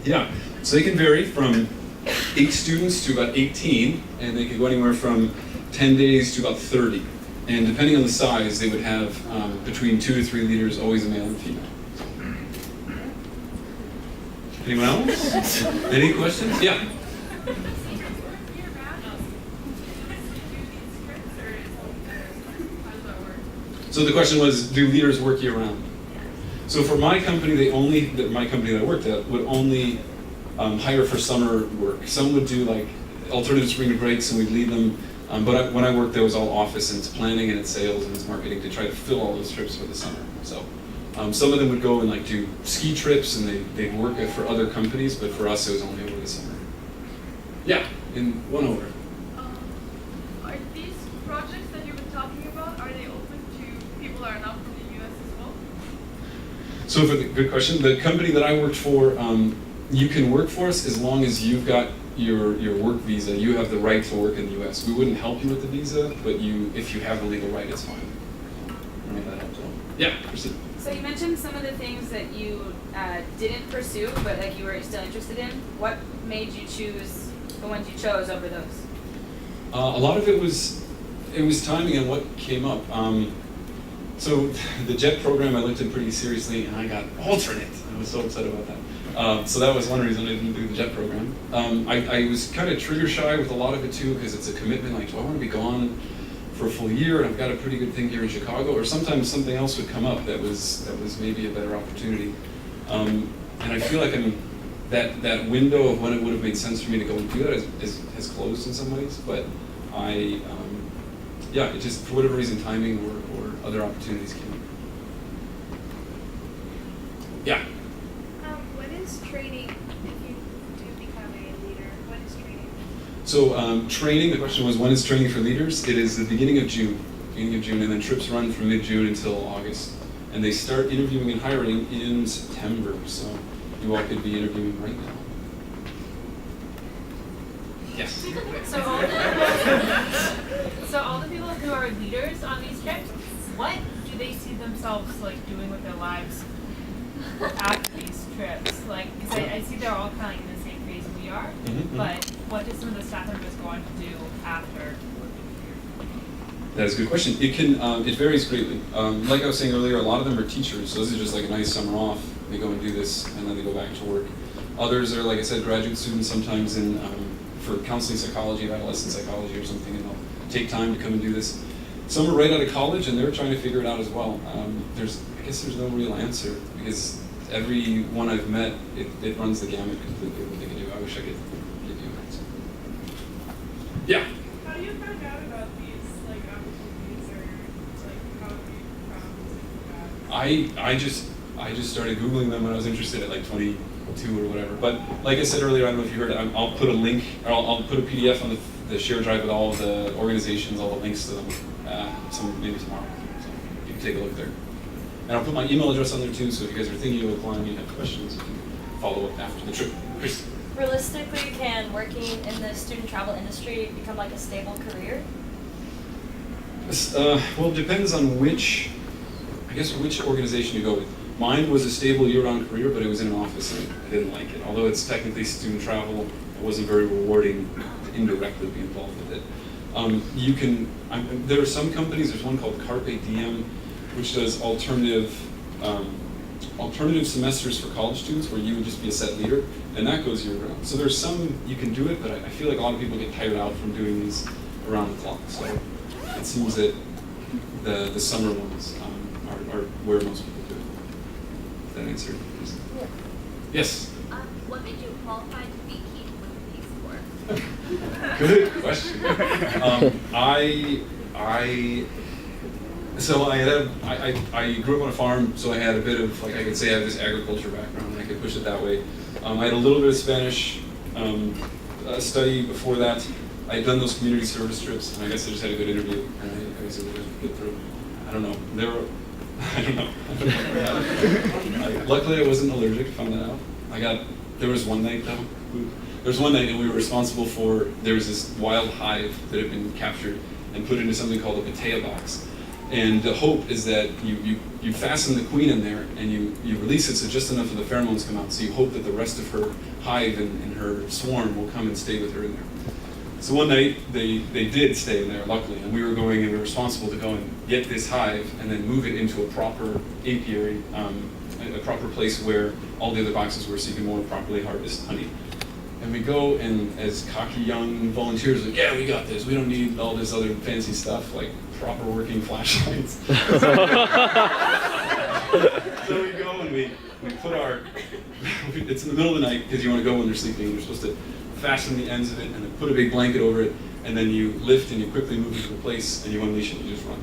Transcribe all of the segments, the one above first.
Yeah, so they can vary from 8 students to about 18, and they could go anywhere from 10 days to about 30. And depending on the size, they would have between 2 to 3 leaders, always a male and female. Anyone else? Any questions? Yeah. So the question was, do leaders work year-round? So for my company, my company that I worked at would only hire for summer work. Some would do like alternative spring breaks, and we'd lead them. But when I worked, there was all office, and it's planning, and it's sales, and it's marketing to try to fill all those trips for the summer. So some of them would go and like do ski trips, and they'd work for other companies. But for us, it was only over the summer. Yeah, in one over. Are these projects that you've been talking about, are they open to people that are not from the U.S. as well? So for the good question, the company that I worked for, you can work for us as long as you've got your work visa. You have the right to work in the U.S. We wouldn't help you with the visa, but if you have the legal right, it's fine. I mean, that helps. Yeah, proceed. So you mentioned some of the things that you didn't pursue, but like you were still interested in. What made you choose the ones you chose over those? A lot of it was timing and what came up. So the JET program I looked at pretty seriously, and I got alternate. I was so upset about that. So that was one reason I didn't do the JET program. I was kind of trigger shy with a lot of it too, because it's a commitment. Like, do I want to be gone for a full year, and I've got a pretty good thing here in Chicago? Or sometimes something else would come up that was maybe a better opportunity. And I feel like that window of when it would have made sense for me to go and do that has closed in some ways. But it just, for whatever reason, timing or other opportunities came up. Yeah. What is training if you do become a leader? What is training? So training, the question was, when is training for leaders? It is the beginning of June, and then trips run from mid-June until August. And they start interviewing and hiring in September, so you all could be interviewing right now. Yes? So all the people who are leaders on these trips, what do they see themselves like doing with their lives after these trips? Like, because I see they're all kind of in the same phase we are, but what do some of the staff members go on to do after? That is a good question. It varies greatly. Like I was saying earlier, a lot of them are teachers, so this is just like a nice summer off. They go and do this, and then they go back to work. Others are, like I said, graduate students, sometimes for counseling psychology, adolescent psychology or something, and they'll take time to come and do this. Some are right out of college, and they're trying to figure it out as well. I guess there's no real answer, because every one I've met, it runs the gamut completely of what they can do. I wish I could give you an answer. Yeah? How do you find out about these opportunities, or how have you found I just started Googling them when I was interested at like 22 or whatever. But like I said earlier, I don't know if you heard it, I'll put a link, or I'll put a PDF on the share drive with all of the organizations, all the links to them, maybe tomorrow. So you can take a look there. And I'll put my email address on there too, so if you guys are thinking of applying, you have questions, you can follow up after the trip. Chris? Realistically, can working in the student travel industry become like a stable career? Well, it depends on which organization you go with. Mine was a stable year-round career, but it was in an office, and I didn't like it. Although it's technically student travel, it wasn't very rewarding to indirectly be involved with it. There are some companies, there's one called Carpe Diem, which does alternative semesters for college students where you would just be a set leader, and that goes year-round. So there's some, you can do it, but I feel like a lot of people get tired out from doing these around the clock. So it seems that the summer ones are where most people do it. That answer? Yeah. Yes? What made you qualify to be Keith with the Peace Corps? Good question. I grew up on a farm, so I had a bit of, like, I could say I have this agriculture background, and I could push it that way. I had a little bit of Spanish study before that. I had done those community service trips, and I guess I just had a good interview, and I was able to get through. I don't know. Luckily, I wasn't allergic. Found that out. There was one night though. There was one night, and we were responsible for. There was this wild hive that had been captured and put into something called a pataya box. And the hope is that you fasten the queen in there and you release it so just enough of the pheromones come out. So you hope that the rest of her hive and her swarm will come and stay with her in there. So one night they did stay in there, luckily, and we were responsible to go and get this hive and then move it into a proper apiary, a proper place where all the other boxes were so you can more properly harvest honey. And we go, and as cocky young volunteers, like, yeah, we got this. We don't need all this other fancy stuff, like proper working flashlights. So we go and we put our, it's in the middle of the night because you want to go when they're sleeping. You're supposed to fasten the ends of it and then put a big blanket over it, and then you lift and you quickly move it to a place and you unleash it and you just run.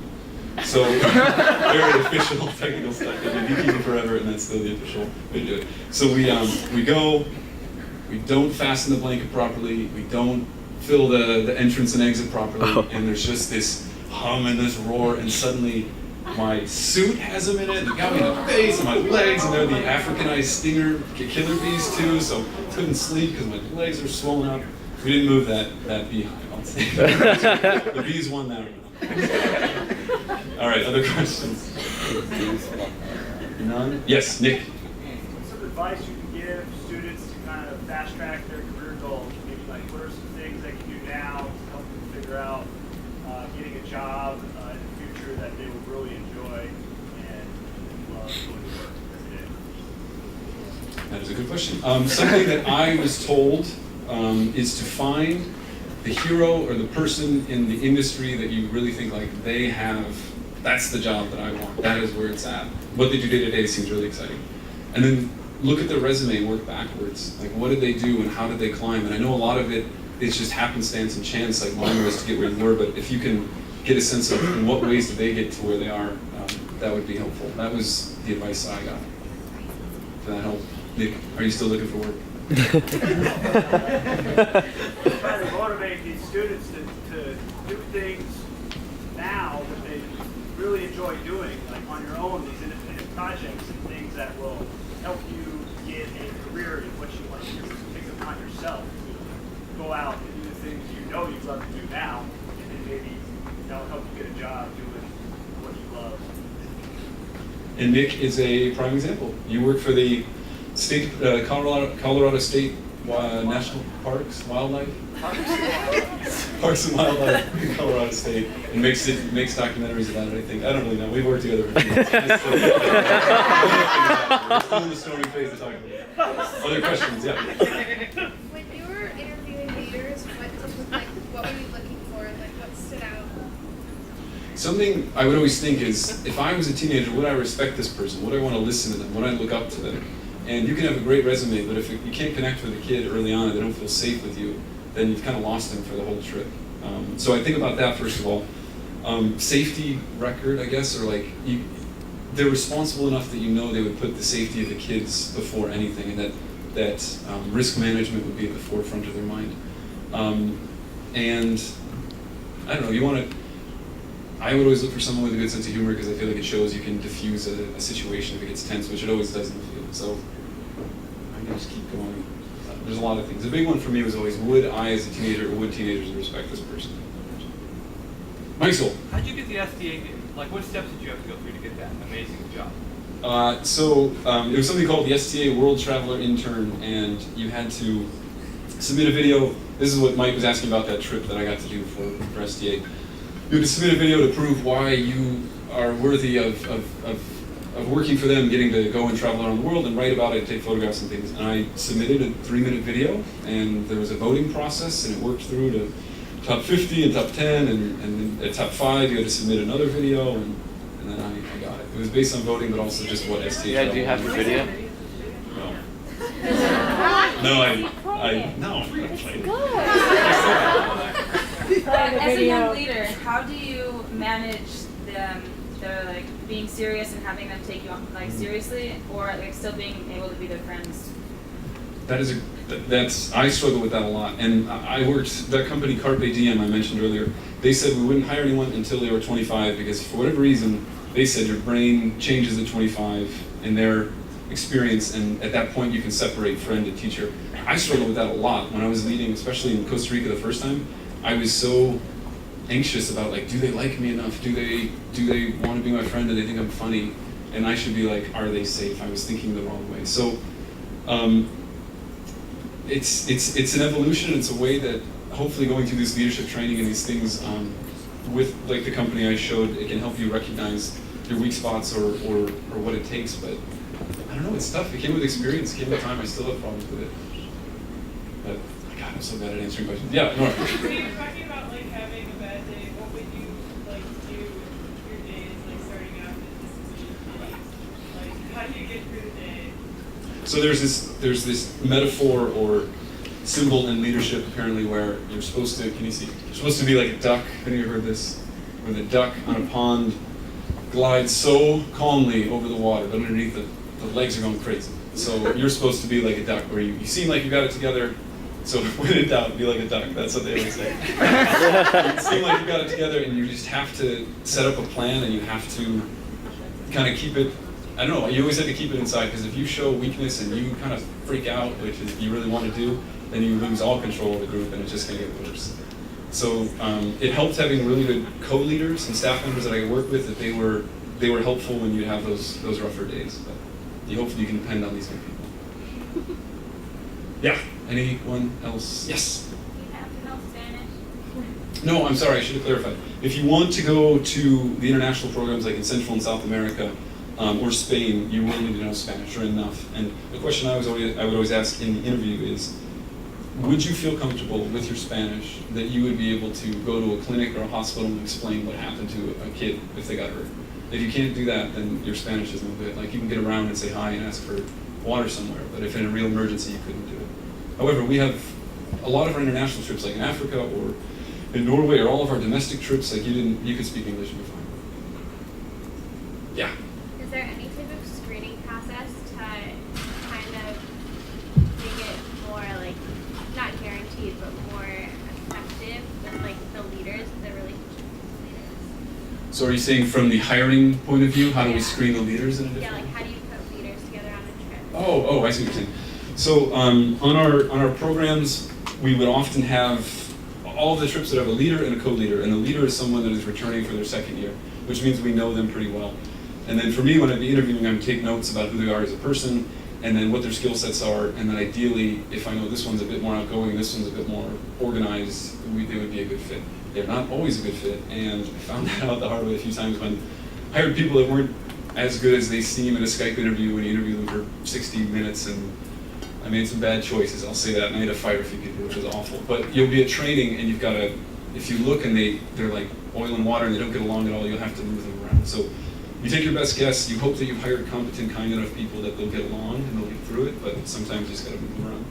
So very official technical stuff that you'd be keeping forever, and that's still the official way to do it. So we go. We don't fasten the blanket properly. We don't fill the entrance and exit properly, and there's just this hum and this roar, and suddenly my suit has them in it. They got me in the face and my legs, and they're the Africanized stinger killer bees too. So couldn't sleep because my legs are swollen up. We didn't move that beehive. I'll say the bees won that one. All right, other questions? None? Yes, Nick. What's some advice you can give students to kind of fast track their career goals? Maybe like what are some things they can do now to help them figure out getting a job in the future that they will really enjoy and love going to work every day? That is a good question. Something that I was told is to find the hero or the person in the industry that you really think like they have, that's the job that I want. That is where it's at. What they do day to day seems really exciting. And then look at their resume and work backwards. Like, what did they do and how did they climb? And I know a lot of it is just happenstance and chance, like mine was to get where you were, but if you can get a sense of in what ways did they get to where they are, that would be helpful. That was the advice I got. Did that help? Nick, are you still looking for work? Try to motivate these students to do things now that they really enjoy doing, like on your own, these independent projects and things that will help you get a career in what you want to do. Take it upon yourself to go out and do the things you know you'd love to do now, and then maybe that'll help you get a job doing what you love. And Nick is a prime example. You work for the state, Colorado State National Parks, Wildlife? Parks and Wildlife in Colorado State, and makes documentaries about it, I think. I don't really know. We've worked together for a few years. We're still in the stormy phase of talking about it. Other questions? Yeah. When you were interviewing leaders, what were you looking for? Like, what stood out? Something I would always think is, if I was a teenager, would I respect this person? Would I want to listen to them? Would I look up to them? And you can have a great resume, but if you can't connect with a kid early on and they don't feel safe with you, then you've kind of lost them for the whole trip. So I think about that first of all. Safety record, I guess, or like they're responsible enough that you know they would put the safety of the kids before anything, and that risk management would be at the forefront of their mind. And I don't know, I would always look for someone with a good sense of humor because I feel like it shows you can diffuse a situation if it gets tense, which it always does in the field. So I can just keep going. There's a lot of things. The big one for me was always, would I as a teenager, or would teenagers respect this person? Michael. How'd you get the STA? Like, what steps did you have to go through to get that amazing job? It was something called the STA World Traveler Intern, and you had to submit a video. This is what Mike was asking about, that trip that I got to do for STA. You had to submit a video to prove why you are worthy of working for them, getting to go and travel around the world and write about it, take photographs and things. And I submitted a 3-minute video, and there was a voting process, and it worked through to top 50 and top 10, and then at top 5 you had to submit another video, and then I got it. It was based on voting, but also just what STA. Yeah, do you have the video? No. No, I'm not playing. As a young leader, how do you manage them? They're like being serious and having them take you on like seriously, or like still being able to be their friends? I struggle with that a lot. And I worked, that company Carpe Diem I mentioned earlier, they said we wouldn't hire anyone until they were 25 because for whatever reason, they said your brain changes at 25 in their experience, and at that point you can separate friend and teacher. I struggled with that a lot when I was leading, especially in Costa Rica the first time. I was so anxious about like, do they like me enough? Do they want to be my friend? Do they think I'm funny? And I should be like, are they safe? I was thinking the wrong way. So it's an evolution. It's a way that hopefully going through this leadership training and these things with like the company I showed, it can help you recognize your weak spots or what it takes. But I don't know, it's tough. It came with experience. It came with time. I still have problems with it. But God, I'm so bad at answering questions. Yeah, Nora. So you're talking about like having a bad day. What would you like do if your day is like starting out and this is like how do you get through the day? So there's this metaphor or symbol in leadership apparently where you're supposed to, can you see? You're supposed to be like a duck. Have you heard this? Where the duck on a pond glides so calmly over the water, but underneath the legs are going crazy. So you're supposed to be like a duck where you seem like you got it together. So when in doubt, be like a duck. That's what they always say. You seem like you got it together, and you just have to set up a plan, and you have to kind of keep it. I don't know. You always have to keep it inside, because if you show weakness and you kind of freak out, which is you really want to do, then you lose all control of the group, and it's just going to get worse. So it helped having really good co-leaders and staff members that I work with. That they were helpful when you have those rougher days. But hopefully you can depend on these good people. Yeah. Anyone else? Yes? Do you have to know Spanish? No, I'm sorry, I should have clarified. If you want to go to the international programs like in Central and South America or Spain, you will need to know Spanish or enough. And the question I would always ask in the interview is, would you feel comfortable with your Spanish that you would be able to go to a clinic or a hospital and explain what happened to a kid if they got hurt? If you can't do that, then your Spanish is no good. Like you can get around and say hi and ask for water somewhere, but if in a real emergency, you couldn't do it. However, we have a lot of our international trips, like in Africa or in Norway, or all of our domestic trips, like you could speak English and be fine. Yeah. Is there any type of screening process to kind of make it more like, not guaranteed, but more effective with like the leaders, the relationship with leaders? So are you saying from the hiring point of view, how do we Yeah. screen the leaders in a different Yeah, way? like how do you put leaders together on a trip? Oh, I see what you're saying. So on our programs, we would often have all of the trips that have a leader and a co-leader, and the leader is someone that is returning for their second year, which means we know them pretty well. And then for me, when I'd be interviewing, I would take notes about who they are as a person, and then what their skill sets are, and then ideally, if I know this one's a bit more outgoing, this one's a bit more organized, they would be a good fit. They're not always a good fit, and I found that out the hard way a few times when I hired people that weren't as good as they seem in a Skype interview when you interview them for 60 minutes, and I made some bad choices, I'll say that, and I had to fire a few people, which was awful. But you'll be at training, and you've got to, if you look and they're like oil and water and they don't get along at all, you'll have to move them around. So you take your best guess, you hope that you've hired competent, kind enough people that they'll get along and they'll get through it, but sometimes you just got to move them around.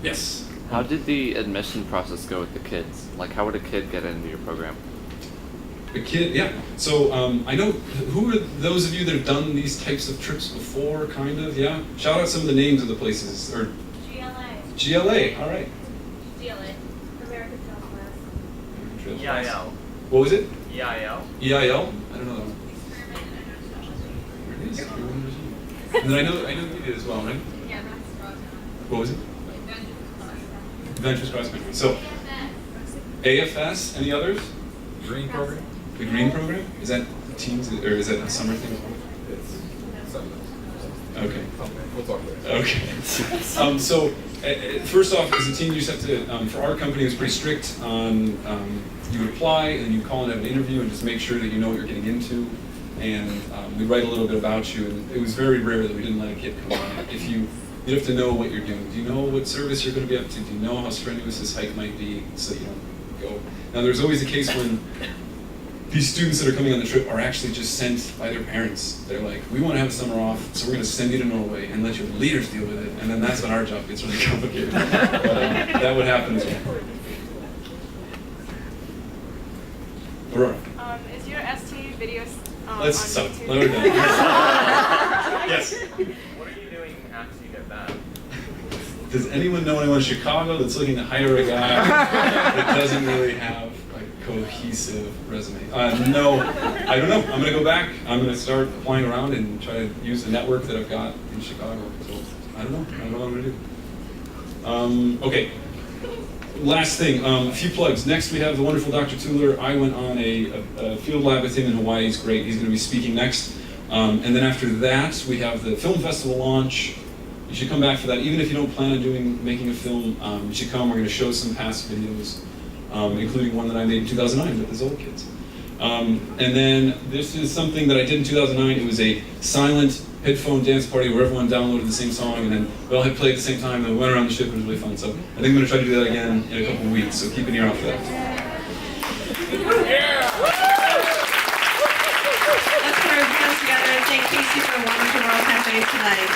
Yes? How did the admission process go with the kids? Like, how would a kid get into your program? A kid, yeah. So I know, who are those of you that have done these types of trips before, kind of, yeah? Shout out some of the names of the places, or GLA, all right. GLA, American Southwest. EIL. What was it? EIL. EIL? I don't know that one. There it is. And then I know you did as well, right? Yeah, that's right. What was it? Adventures Cross Country. So, AFS, any others? Green program? The Green Program? Is that teens, or is that a summer thing? Okay. We'll talk later. Okay. So, first off, as a team, you just have to, for our company, it was pretty strict on, you would apply, and you call and have an interview, and just make sure that you know what you're getting into. And we write a little bit about you, and it was very rare that we didn't let a kid come on. If you have to know what you're doing. Do you know what service you're going to be up to? Do you know how strenuous this hike might be so you don't go? Now, there's always a case when these students that are coming on the trip are actually just sent by their parents. They're like, we want to have a summer off, so we're going to send you to Norway and let your leaders deal with it. And then that's when our job gets really complicated. But that would happen as well. Aurora. Is your ST videos Let's on stop. YouTube? Let her go. Yes. What are you doing after you get back? Does anyone know anyone in Chicago that's looking to hire a guy that doesn't really have a cohesive resume? No, I don't know. I'm going to go back. I'm going to start applying around and try to use the network that I've got in Chicago. So I don't know. I don't know what I'm going to do. Okay. last thing, a few plugs. Next, we have the wonderful Dr. Tuller. I went on a field lab with him in Hawaii. He's great. He's going to be speaking next. And then after that, we have the film festival launch. You should come back for that. Even if you don't plan on making a film, you should come. We're going to show some past videos, including one that I made in 2009 with the Zoll kids. And then this is something that I did in 2009. It was a silent headphone dance party where everyone downloaded the same song and then we all had played at the same time and we went around the ship and it was really fun. So I think I'm going to try to do that again in a couple of weeks, so keep an ear out for that. Let's put our hands together and thank Casey for a wonderful World Cafe tonight.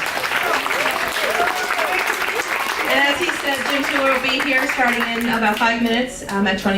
And as he said, Jim Tuller will be here starting in about 5 minutes at 20.